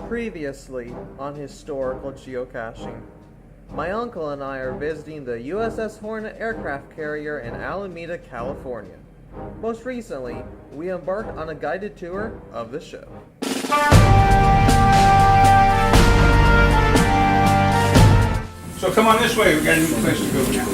Previously on Historical Geocaching. My uncle and I are visiting the USS Hornet aircraft carrier in Alameda, California. Most recently, we embarked on a guided tour of the ship. So come on this way, we've got a new place to go now.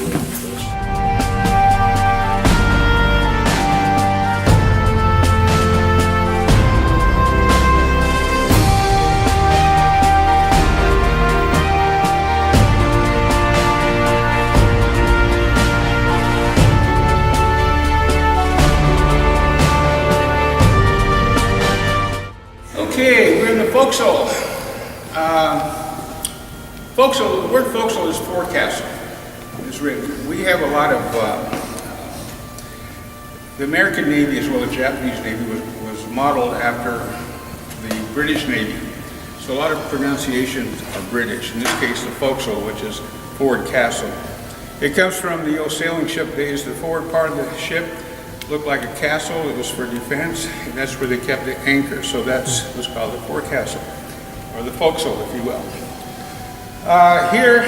Okay, we're in the forecastle. The word forecastle is forecastle. It's written. We have a lot of, the American Navy as well as the Japanese Navy was modeled after the British Navy. So a lot of pronunciations are British. In this case, the forecastle, which is forward castle. It comes from the old sailing ship days. The forward part of the ship looked like a castle. It was for defense, and that's where they kept the anchor. So that's what's called the forecastle, or the forecastle, if you will. Here,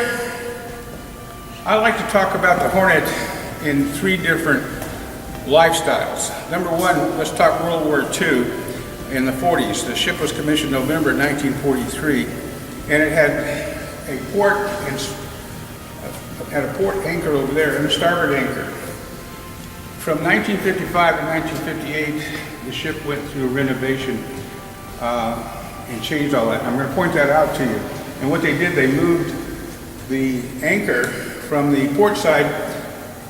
I like to talk about the Hornet in three different lifestyles. Number one, let's talk World War II in the 40s. The ship was commissioned November 1943, and it had a port anchor over there, and a starboard anchor. From 1955 to 1958, the ship went through a renovation and changed all that. I'm going to point that out to you. And what they did, they moved the anchor from the port side.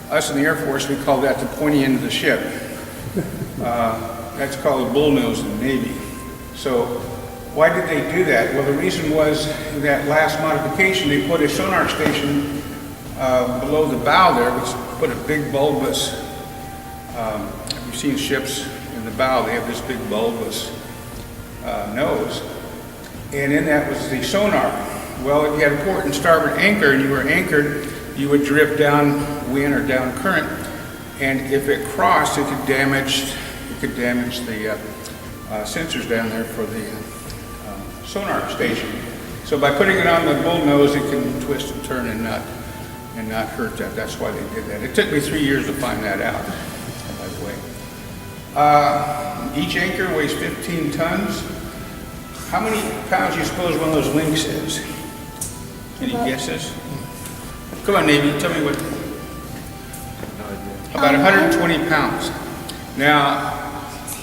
Us in the Air Force, we call that the pointy end of the ship. That's called a bullnose in the Navy. So why did they do that? Well, the reason was that last modification, they put a sonar station below the bow there, which put a big bulbous, you've seen ships in the bow, they have this big bulbous nose. And in that was the sonar. Well, if you had a port and starboard anchor and you were anchored, you would drift downwind or down current. And if it crossed, it could damage the sensors down there for the sonar station. So by putting it on the bull nose, it can twist and turn and not hurt that. That's why they did that. It took me 3 years to find that out, by the way. Each anchor weighs 15 tons. How many pounds do you suppose one of those links is? Any guesses? Come on, Navy, tell me what. About 120 pounds. Now,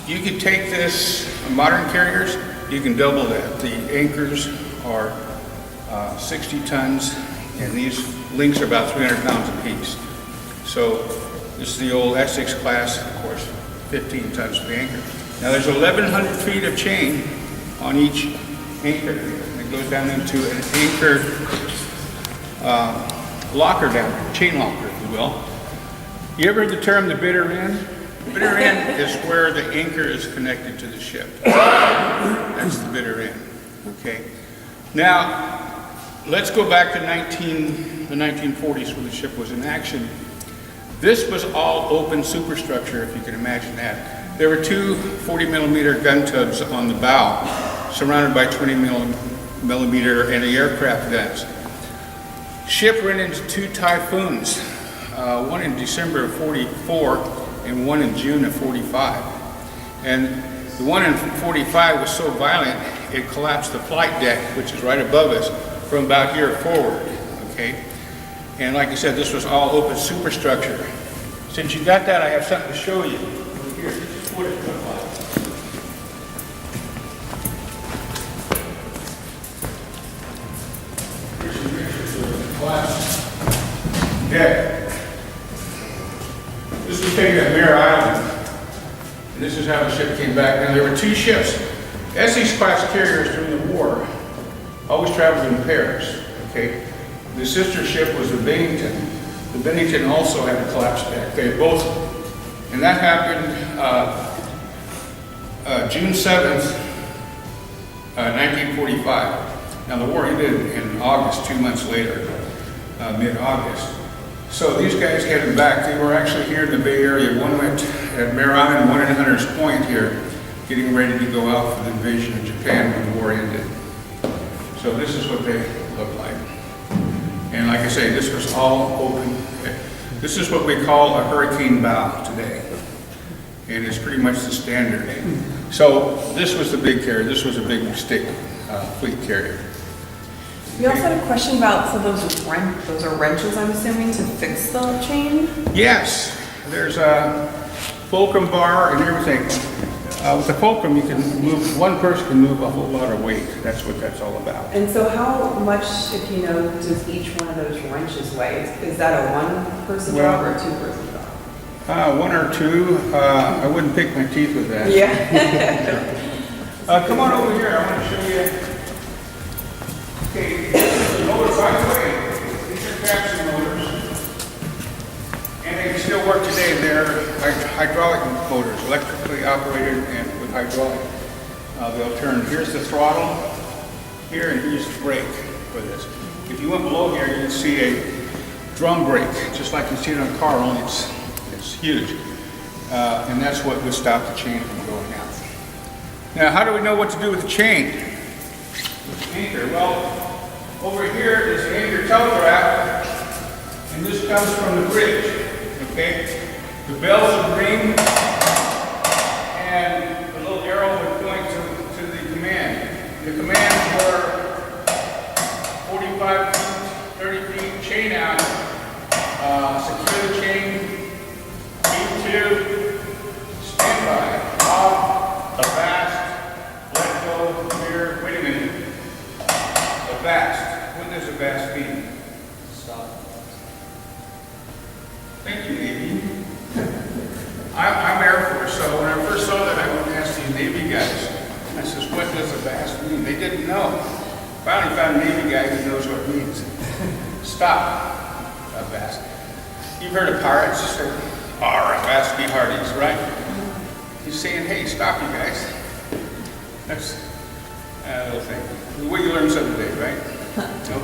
you could take this, modern carriers, you can double that. The anchors are 60 tons, and these links are about 300 pounds apiece. So, this is the old Essex class, of course, 15 tons for the anchor. Now, there's 1,100 feet of chain on each anchor. It goes down into an anchor locker down there, chain locker, if you will. You ever heard the term the bitter end? The bitter end is where the anchor is connected to the ship. That's the bitter end, okay? Now, let's go back to the 1940s when the ship was in action. This was all open superstructure, if you can imagine that. There were two 40-millimeter gun tubs on the bow, surrounded by 20-millimeter anti-aircraft guns. Ship ran into two typhoons, one in December of 44 and one in June of 45. And the one in 45 was so violent, it collapsed the flight deck, which is right above us, from about here forward, okay? And like I said, this was all open superstructure. Since you got that, I have something to show you. Here, this is what it looked like. Here's some pictures of the collapsed deck. This was taken at Mare Island, and this is how the ship came back. Now, there were two ships. Essex class carriers during the war always traveled in pairs, okay? The sister ship was the Bennington. The Bennington also had a collapsed deck. They both, and that happened June 7th, 1945. Now the war ended in August, 2 months later, mid-August. So these guys headed back. They were actually here in the Bay Area. One went at Mare Island, one at Hunter's Point here, getting ready to go out for the invasion of Japan when the war ended. So this is what they look like. And like I say, this was all open. This is what we call a hurricane bow today. And it's pretty much the standard. So this was the big carrier. This was a big stick fleet carrier. We also had a question about, so those are wrenches, I'm assuming, to fix the chain? Yes, there's a fulcrum bar and everything. With the fulcrum, you can move, one person can move a whole lot of weight. That's what that's all about. And so how much, if you know, does each one of those wrenches weigh? Is that a one-person job or a two-person job? One or two. I wouldn't pick my teeth with that. Yeah. Come on over here. I want to show you. Okay, the motors, by the way, these are traction motors, and they can still work today. They're hydraulic motors, electrically operated and with hydraulic. They'll turn. Here's the throttle here, and here's the brake for this. If you went below here, you'd see a drum brake, just like you see it on a car, only it's huge. And that's what would stop the chain from going out. Now, how do we know what to do with the chain? With the anchor? Well, over here is the anchor telegraph, and this comes from the bridge, okay? The bells would ring, and the little arrow would point to the command. The commands were 45 feet, 30 feet, chain out, secure the chain, B2, stand by, off, avast, let go, clear, wait a minute. Avast. What does avast mean? Stop. Thank you, Navy. I'm Air Force, so when I first saw that, I went and asked these Navy guys. I says, what does avast mean? They didn't know. Finally found a Navy guy who knows what it means. Stop. Avast. You've heard of pirates say, avast be hearties, right? He's saying, hey, stop you guys. That's a little thing. What you learn something today, right?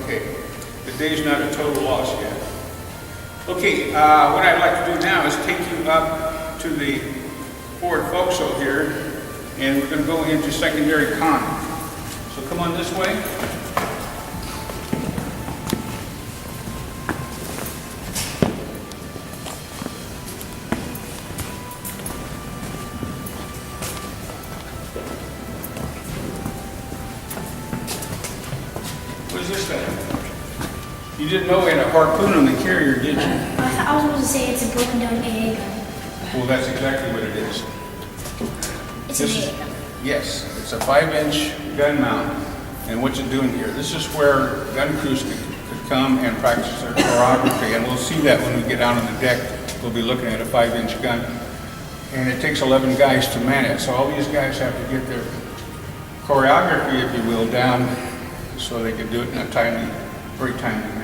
Okay. The day's not a total loss yet. Okay, what I'd like to do now is take you up to the forward forecastle here, and we're going to go into secondary con. So come on this way. What is this thing? You didn't know we had a harpoon on the carrier, did you? I was going to say it's a broken down AA gun. Well, that's exactly what it is. It's This an is- AA gun. Yes, it's a 5-inch gun mount. And what you're doing here, this is where gun crews could come and practice their choreography. And we'll see that when we get out on the deck. We'll be looking at a 5-inch gun. And it takes 11 guys to man it. So all these guys have to get their choreography, if you will, down so they can do it in a timely, very timely manner.